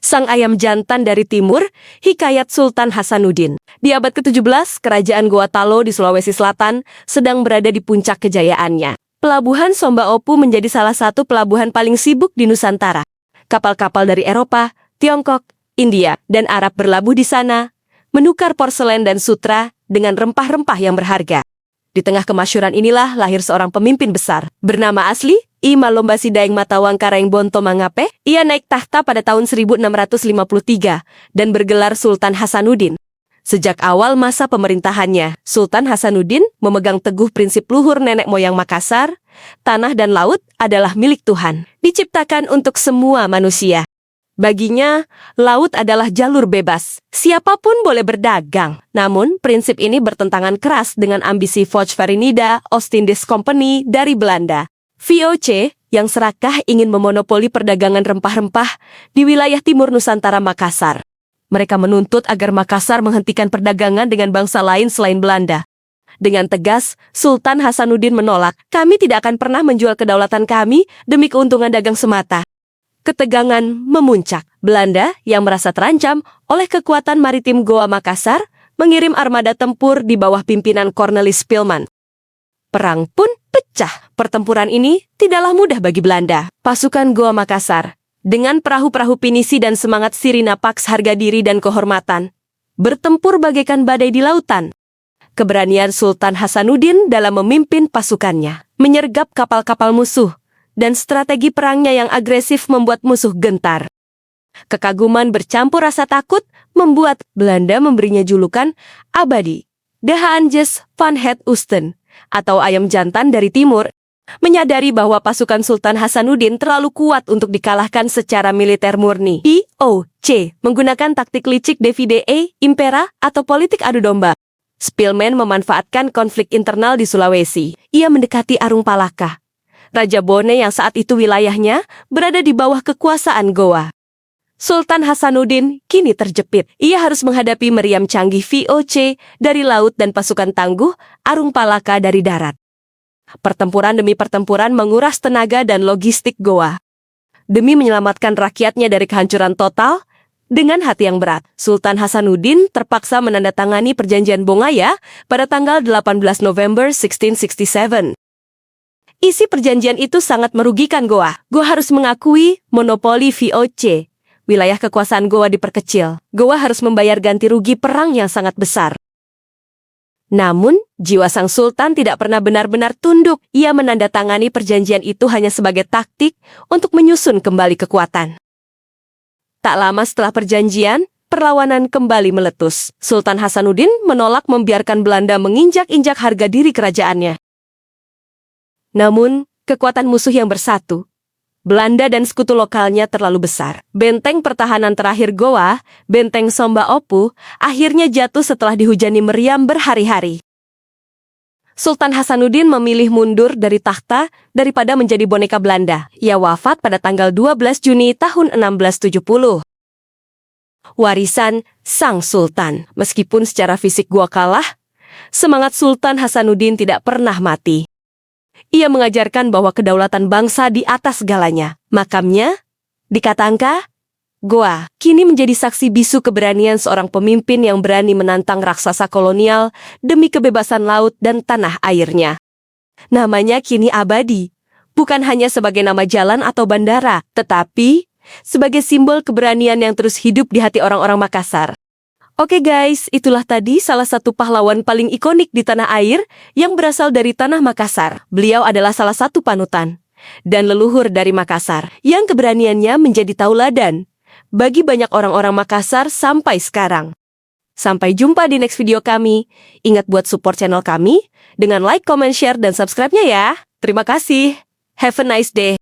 Sang ayam jantan dari timur, hikayat Sultan Hasanuddin. Di abad ke-17, kerajaan Goa Talo di Sulawesi Selatan sedang berada di puncak kejayaannya. Pelabuhan Somba Opu menjadi salah satu pelabuhan paling sibuk di Nusantara. Kapal-kapal dari Eropa, Tiongkok, India, dan Arab berlabuh di sana, menukar porselen dan sutra dengan rempah-rempah yang berharga. Di tengah kemasyhuran inilah lahir seorang pemimpin besar. Bernama asli, I Malombasi Daeng Matawang Karaeng Bonto Mangape. Ia naik tahta pada tahun 1653 dan bergelar Sultan Hasanuddin. Sejak awal masa pemerintahannya, Sultan Hasanuddin memegang teguh prinsip luhur nenek moyang Makassar, tanah dan laut adalah milik Tuhan, diciptakan untuk semua manusia. Baginya, laut adalah jalur bebas. Siapapun boleh berdagang. Namun, prinsip ini bertentangan keras dengan ambisi Volkswarenida Oostindische Company dari Belanda. VOC yang serakah ingin memonopoli perdagangan rempah-rempah di wilayah timur Nusantara Makassar. Mereka menuntut agar Makassar menghentikan perdagangan dengan bangsa lain selain Belanda. Dengan tegas, Sultan Hasanuddin menolak, "Kami tidak akan pernah menjual kedaulatan kami demi keuntungan dagang semata." Ketegangan memuncak. Belanda yang merasa terancam oleh kekuatan maritim Goa Makassar mengirim armada tempur di bawah pimpinan Cornelis Spilman. Perang pun pecah. Pertempuran ini tidaklah mudah bagi Belanda. Pasukan Goa Makassar, dengan perahu-perahu pinisi dan semangat sirina paks harga diri dan kehormatan, bertempur bagaikan badai di lautan. Keberanian Sultan Hasanuddin dalam memimpin pasukannya, menyergap kapal-kapal musuh, dan strategi perangnya yang agresif membuat musuh gentar. Kekaguman bercampur rasa takut membuat Belanda memberinya julukan abadi, De Haantjes van het Oosten, atau ayam jantan dari timur, menyadari bahwa pasukan Sultan Hasanuddin terlalu kuat untuk dikalahkan secara militer murni. VOC menggunakan taktik licik Divide et Impera atau politik adu domba. Spilman memanfaatkan konflik internal di Sulawesi. Ia mendekati Arung Palaka, Raja Bone yang saat itu wilayahnya berada di bawah kekuasaan Goa. Sultan Hasanuddin kini terjepit. Ia harus menghadapi meriam canggih VOC dari laut dan pasukan tangguh Arung Palaka dari darat. Pertempuran demi pertempuran menguras tenaga dan logistik Goa. Demi menyelamatkan rakyatnya dari kehancuran total, dengan hati yang berat, Sultan Hasanuddin terpaksa menandatangani perjanjian Bongaya pada tanggal 18 November 1667. Isi perjanjian itu sangat merugikan Goa. Goa harus mengakui monopoli VOC. Wilayah kekuasaan Goa diperkecil. Goa harus membayar ganti rugi perang yang sangat besar. Namun, jiwa sang sultan tidak pernah benar-benar tunduk. Ia menandatangani perjanjian itu hanya sebagai taktik untuk menyusun kembali kekuatan. Tak lama setelah perjanjian, perlawanan kembali meletus. Sultan Hasanuddin menolak membiarkan Belanda menginjak-injak harga diri kerajaannya. Namun, kekuatan musuh yang bersatu, Belanda dan sekutu lokalnya terlalu besar. Benteng pertahanan terakhir Goa, Benteng Somba Opu, akhirnya jatuh setelah dihujani meriam berhari-hari. Sultan Hasanuddin memilih mundur dari takhta daripada menjadi boneka Belanda. Ia wafat pada tanggal 12 Juni tahun 1670. Warisan Sang Sultan. Meskipun secara fisik Goa kalah, semangat Sultan Hasanuddin tidak pernah mati. Ia mengajarkan bahwa kedaulatan bangsa di atas segalanya. Makamnya di Katangka, Goa, kini menjadi saksi bisu keberanian seorang pemimpin yang berani menantang raksasa kolonial demi kebebasan laut dan tanah airnya. Namanya kini abadi, bukan hanya sebagai nama jalan atau bandara, tetapi sebagai simbol keberanian yang terus hidup di hati orang-orang Makassar. Oke guys, itulah tadi salah satu pahlawan paling ikonik di tanah air yang berasal dari tanah Makassar. Beliau adalah salah satu panutan dan leluhur dari Makassar yang keberaniannya menjadi tauladan bagi banyak orang-orang Makassar sampai sekarang. Sampai jumpa di next video kami. Ingat buat support channel kami dengan like, comment, share, dan subscribe-nya ya. Terima kasih. Have a nice day.